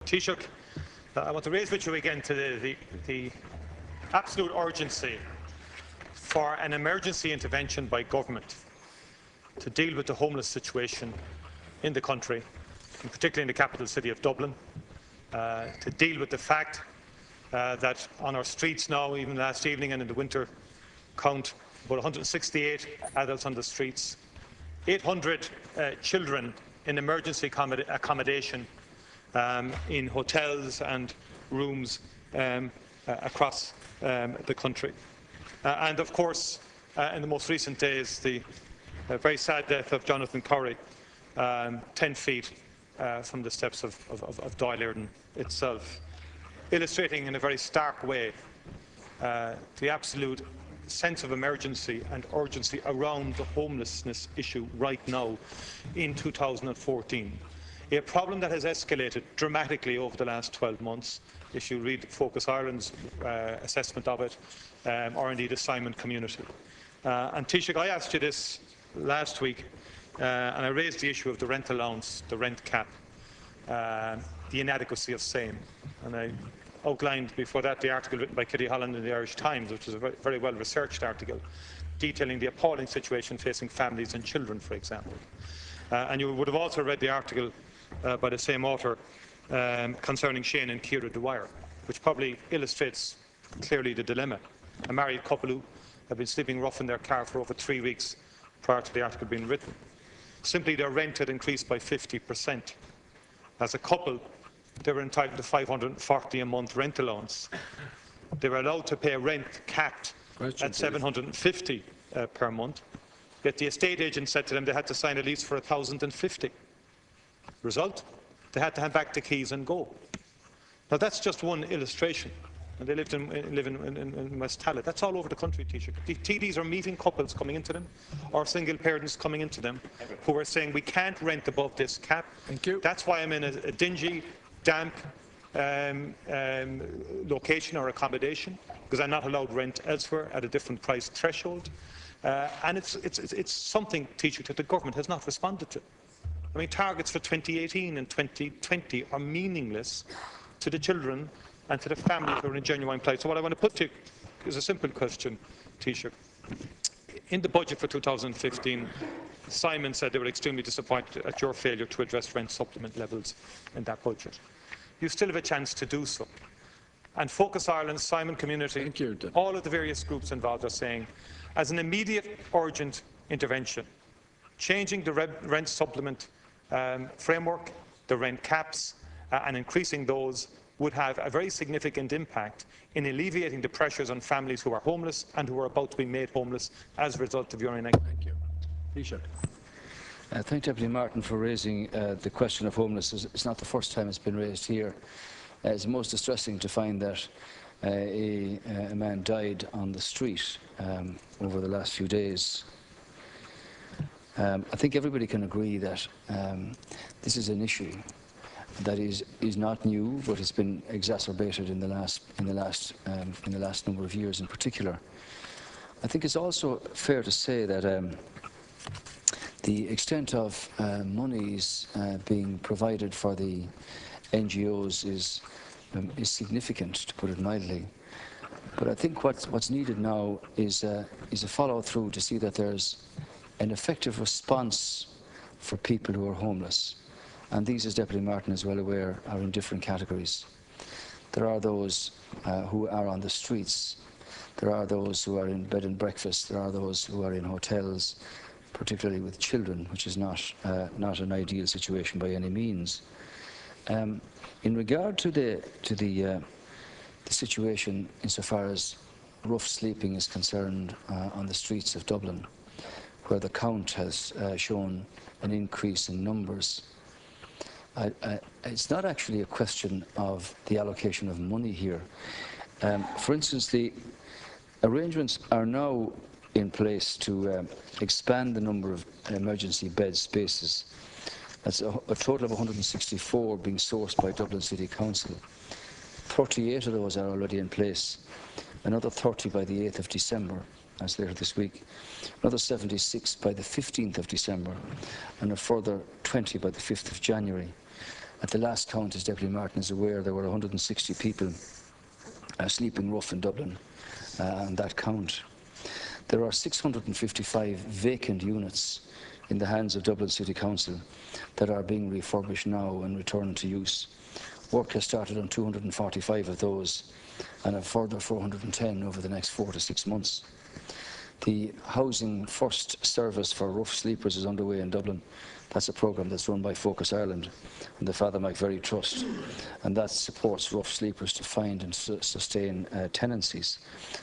Taoiseach, I want to raise with you again to the absolute urgency for an emergency intervention by government to deal with the homeless situation in the country, and particularly in the capital city of Dublin, to deal with the fact that on our streets now, even last evening and in the winter count, about 168 adults on the streets, 800 children in emergency accommodation in hotels and rooms across the country. And of course, in the most recent days, the very sad death of Jonathan Curry, 10 feet from the steps of Dáil itself, illustrating in a very stark way the absolute sense of emergency and urgency around the homelessness issue right now in 2014. A problem that has escalated dramatically over the last 12 months, if you read Focus Ireland's assessment of it, or indeed the Simon community. And Taoiseach, I asked you this last week, and I raised the issue of the rent allowance, the rent cap, the inadequacy of same. And I outlined before that the article written by Kitty Holland in the Irish Times, which is a very well-researched article, detailing the appalling situation facing families and children, for example. And you would have also read the article by the same author concerning Shane and Ciara Dwyer, which probably illustrates clearly the dilemma. A married couple who have been sleeping rough in their car for over 3 weeks prior to the article being written. Simply their rent had increased by 50%. As a couple, they were entitled to $540 a month rent allowance. They were allowed to pay rent capped at $750 per month. Yet the estate agent said to them they had to sign a lease for $1,050. Result? They had to hand back the keys and go. Now that's just one illustration. And they live in West Tallaght. That's all over the country, Taoiseach. The TDs are meeting couples coming into them, or single parents coming into them, who are saying we can't rent above this cap. Thank you. That's why I'm in a dingy, damp location or accommodation, because I'm not allowed rent elsewhere at a different price threshold. And it's something, Taoiseach, that the government has not responded to. I mean, targets for 2018 and 2020 are meaningless to the children and to the families who are in genuine plight. So what I want to put to you is a simple question, Taoiseach. In the budget for 2015, Simon said they were extremely disappointed at your failure to address rent supplement levels in that budget. You still have a chance to do so. And Focus Ireland, Simon community, all of the various groups involved are saying, as an immediate, urgent intervention, changing the rent supplement framework, the rent caps, and increasing those would have a very significant impact in alleviating the pressures on families who are homeless and who are about to be made homeless as a result of your inaction. Thank you. Taoiseach. Thank Deputy Martin for raising the question of homelessness. It's not the first time it's been raised here. It's most distressing to find that a man died on the street over the last few days. I think everybody can agree that this is an issue that is not new, but it's been exacerbated in the last number of years in particular. I think it's also fair to say that the extent of monies being provided for the NGOs is significant, to put it mildly. But I think what's needed now is a follow-through to see that there's an effective response for people who are homeless. And these, as Deputy Martin is well aware, are in different categories. There are those who are on the streets. There are those who are in bed and breakfast. There are those who are in hotels, particularly with children, which is not an ideal situation by any means. In regard to the situation insofar as rough sleeping is concerned on the streets of Dublin, where the count has shown an increase in numbers, it's not actually a question of the allocation of money here. For instance, the arrangements are now in place to expand the number of emergency bed spaces. That's a total of 164 being sourced by Dublin City Council. 38 of those are already in place. Another 30 by the 8th of December, as later this week. Another 76 by the 15th of December, and a further 20 by the 5th of January. At the last count, as Deputy Martin is aware, there were 160 people sleeping rough in Dublin on that count. There are 655 vacant units in the hands of Dublin City Council that are being refurbished now and returned to use. Work has started on 245 of those and a further 410 over the next 4 to 6 months. The Housing First service for rough sleepers is underway in Dublin. That's a programme that's run by Focus Ireland and the Father Mike Very Trust, and that supports rough sleepers to find and sustain tenancies.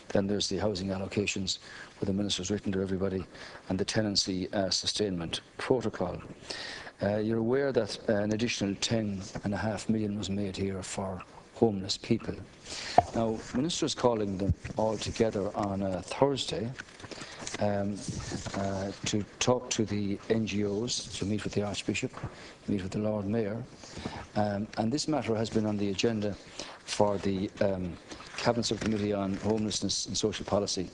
Then there's the housing allocations, where the Minister's written to everybody, and the tenancy sustainment protocol. You're aware that an additional 10.5 million was made here for homeless people. Now, the Minister is calling them all together on a Thursday to talk to the NGOs, to meet with the Archbishop, meet with the Lord Mayor. And this matter has been on the agenda for the Cabinet Subcommittee on Homelessness and Social Policy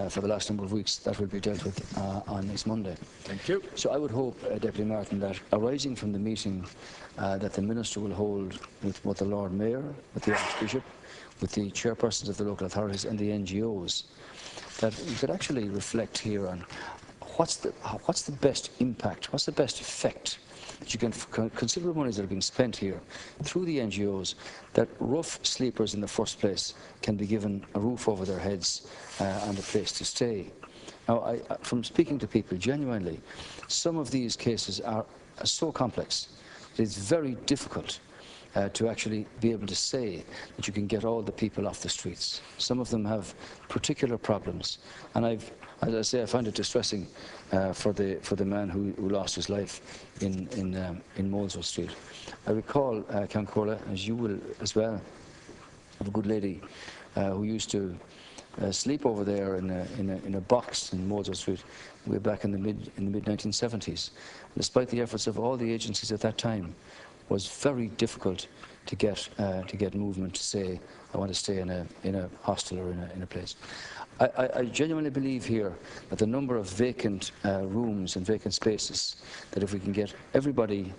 for the last number of weeks. That will be dealt with on next Monday. Thank you. So I would hope, Deputy Martin, that arising from the meeting that the Minister will hold with the Lord Mayor, with the Archbishop, with the chairpersons of the local authorities and the NGOs, that we could actually reflect here on what's the best impact, what's the best effect that you can consider the monies that are being spent here through the NGOs, that rough sleepers in the first place can be given a roof over their heads and a place to stay. Now, from speaking to people, genuinely, some of these cases are so complex that it's very difficult to actually be able to say that you can get all the people off the streets. Some of them have particular problems, and as I say, I find it distressing for the man who lost his life in Molesworth Street. I recall, Count Corla, as you will as well, of a good lady who used to sleep over there in a box in Molesworth Street way back in the mid 1970s. Despite the efforts of all the agencies at that time, was very difficult to get movement to say, I want to stay in a hostel or in a place. I genuinely believe here that the number of vacant rooms and vacant spaces, that if we can get everybody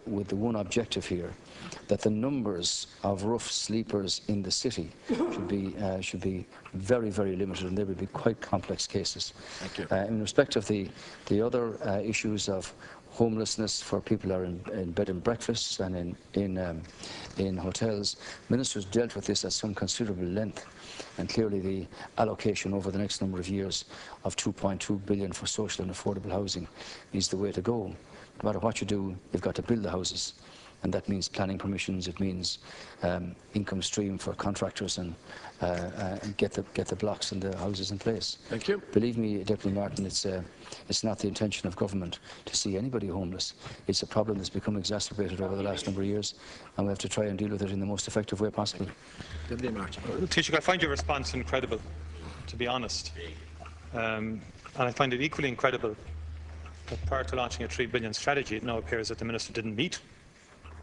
with the one objective here, that the numbers of rough sleepers in the city should be very, very limited, and they would be quite complex cases. Thank you. In respect of the other issues of homelessness for people who are in bed and breakfasts and in hotels, Ministers dealt with this at some considerable length, and clearly the allocation over the next number of years of 2.2 billion for social and affordable housing is the way to go. No matter what you do, you've got to build the houses, and that means planning permissions, it means income stream for contractors, and get the blocks and the houses in place. Thank you. Believe me, Deputy Martin, it's not the intention of government to see anybody homeless. It's a problem that's become exacerbated over the last number of years, and we have to try and deal with it in the most effective way possible. Deputy Martin. Taoiseach, I find your response incredible, to be honest. And I find it equally incredible that prior to launching a 3 billion strategy, it now appears that the Minister didn't meet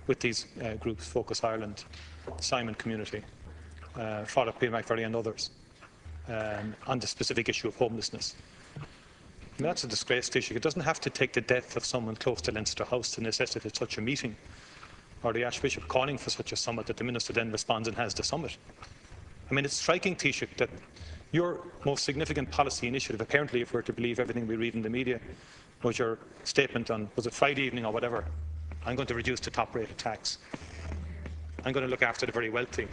with these groups, Focus Ireland, Simon Community, Father Micheál and others, on the specific issue of homelessness. I mean, that's a disgrace, Taoiseach. It doesn't have to take the death of someone close to Leinster House to necessitate such a meeting, or the Archbishop calling for such a summit, that the Minister then responds and has the summit. I mean, it's striking, Taoiseach, that your most significant policy initiative, apparently, if we're to believe everything we read in the media, was your statement on, was it Friday evening or whatever, I'm going to reduce the top rate of tax. I'm going to look after the very wealthy.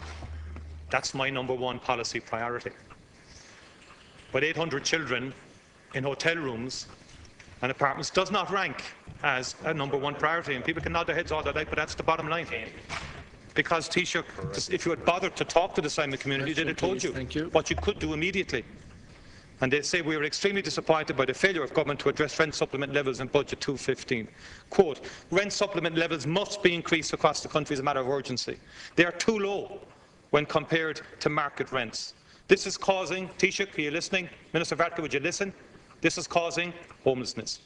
That's my #1 policy priority. But 800 children in hotel rooms and apartments does not rank as a #1 priority, and people can nod their heads all they like, but that's the bottom line. Because, Taoiseach, if you had bothered to talk to the Simon community, they'd have told you what you could do immediately. And they say, we are extremely disappointed by the failure of government to address rent supplement levels in Budget 215. Quote, rent supplement levels must be increased across the country as a matter of urgency. They are too low when compared to market rents. This is causing, Taoiseach, are you listening? Minister Varadkar, would you listen? This is causing homelessness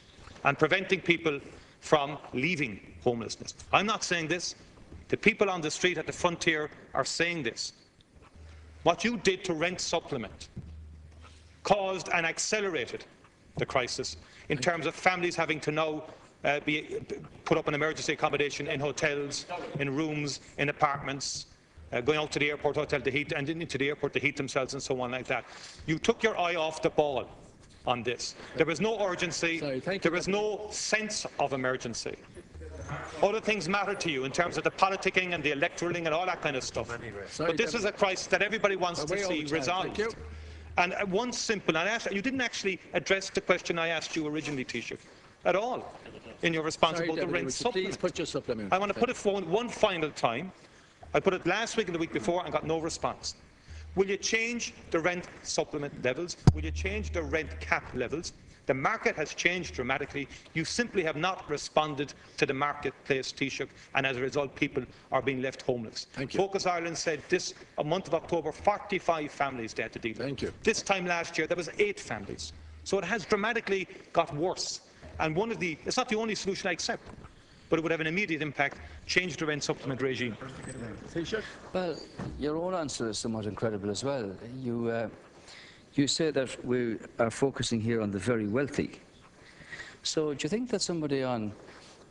and preventing people from leaving homelessness. I'm not saying this. The people on the street at the frontier are saying this. What you did to rent supplement caused and accelerated the crisis in terms of families having to now put up an emergency accommodation in hotels, in rooms, in apartments, going out to the airport hotel to heat, and into the airport to heat themselves and so on like that. You took your eye off the ball on this. There was no urgency. There was no sense of emergency. Other things matter to you in terms of the politicking and the electoraling and all that kind of stuff. But this is a crisis that everybody wants to see resolved. And one simple, and you didn't actually address the question I asked you originally, Taoiseach, at all, in your response about the rent supplement. Please put your supplement. I want to put it forward one final time. I put it last week and the week before and got no response. Will you change the rent supplement levels? Will you change the rent cap levels? The market has changed dramatically. You simply have not responded to the marketplace, Taoiseach, and as a result, people are being left homeless. Thank you. Focus Ireland said this month of October, 45 families they had to deal with. Thank you. This time last year, there was 8 families. So it has dramatically got worse. And it's not the only solution I accept, but it would have an immediate impact. Change the rent supplement regime. Well, your own answer is somewhat incredible as well. You say that we are focusing here on the very wealthy. So do you think that somebody on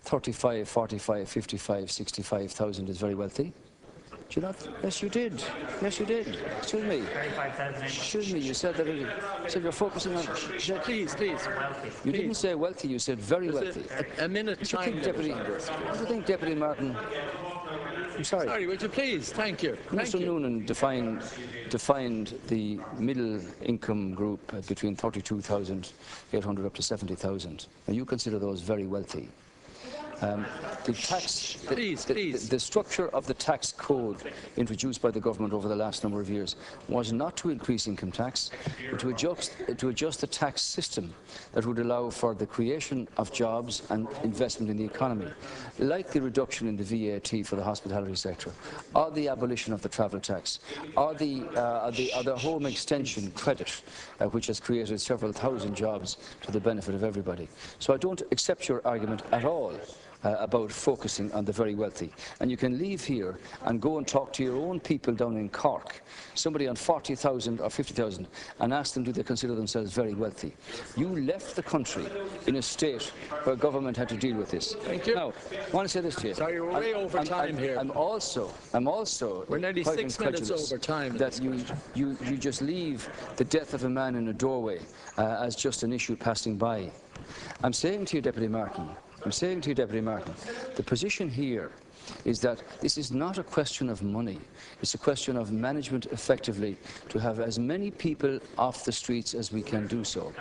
35, 45, 55, 65,000 is very wealthy? Do you not? Yes, you did. Yes, you did. Excuse me. Excuse me. You said that. You said you're focusing on. Please. You didn't say wealthy. You said very wealthy. A minute time. What do you think, Deputy Martin? I'm sorry. Sorry, would you please? Thank you. Mr. Noonan defined the middle income group between 32,800 up to 70,000. Now you consider those very wealthy. The structure of the tax code introduced by the government over the last number of years was not to increase income tax, but to adjust the tax system that would allow for the creation of jobs and investment in the economy, like the reduction in the VAT for the hospitality sector, or the abolition of the travel tax, or the home extension credit, which has created several thousand jobs to the benefit of everybody. So I don't accept your argument at all about focusing on the very wealthy. And you can leave here and go and talk to your own people down in Cork, somebody on 40,000 or 50,000, and ask them, do they consider themselves very wealthy? You left the country in a state where government had to deal with this. Thank you. Now, I want to say this to you. Sorry, we're way over time here. I'm also we're nearly 6 minutes over time. That you just leave the death of a man in a doorway as just an issue passing by. I'm saying to you, Deputy Martin, the position here is that this is not a question of money. It's a question of management effectively to have as many people off the streets as we can do so.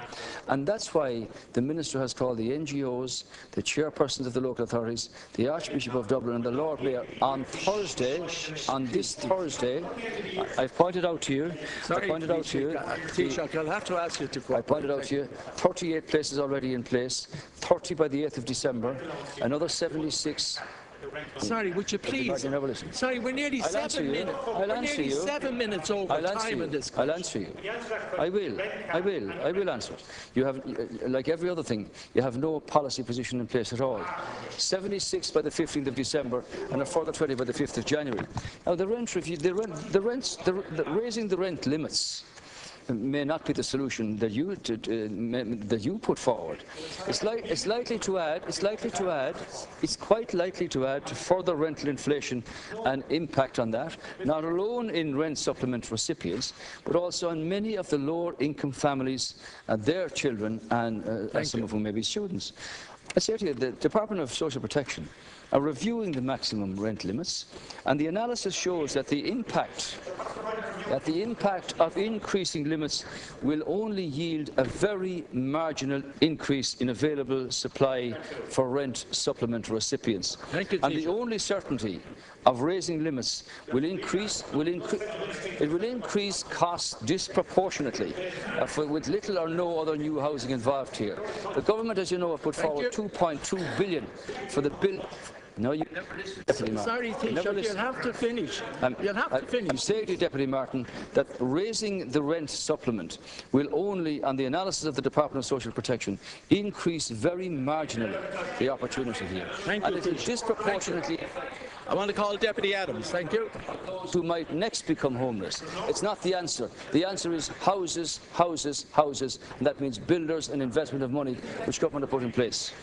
And that's why the Minister has called the NGOs, the chairpersons of the local authorities, the Archbishop of Dublin and the Lord Mayor on this Thursday, I've pointed out to you, Taoiseach, I'll have to ask you to quote. I pointed out to you, 38 places already in place, 30 by the 8th of December, another 76. Sorry, would you please? Sorry, we're nearly 7 minutes. We're nearly 7 minutes over time in this. I'll answer you. I will answer it. You have, like every other thing, you have no policy position in place at all. 76 by the 15th of December and a further 20 by the 5th of January. Now the rent review, raising the rent limits may not be the solution that you put forward. It's quite likely to add to further rental inflation and impact on that, not alone in rent supplement recipients, but also on many of the lower income families and their children, and some of whom may be students. I say to you, the Department of Social Protection are reviewing the maximum rent limits, and the analysis shows that the impact of increasing limits will only yield a very marginal increase in available supply for rent supplement recipients. Thank you, and the only certainty of raising limits will increase costs disproportionately, with little or no other new housing involved here. The government, as you know, have put forward 2.2 billion for the bill. No, you Sorry, Taoiseach, you'll have to finish. I'm saying to you, Deputy Martin, that raising the rent supplement will only, on the analysis of the Department of Social Protection, increase very marginally the opportunity here. Thank you, and it will disproportionately. I want to call Deputy Adams. Thank you. Who might next become homeless. It's not the answer. The answer is houses, houses, houses, and that means builders and investment of money which government have put in place.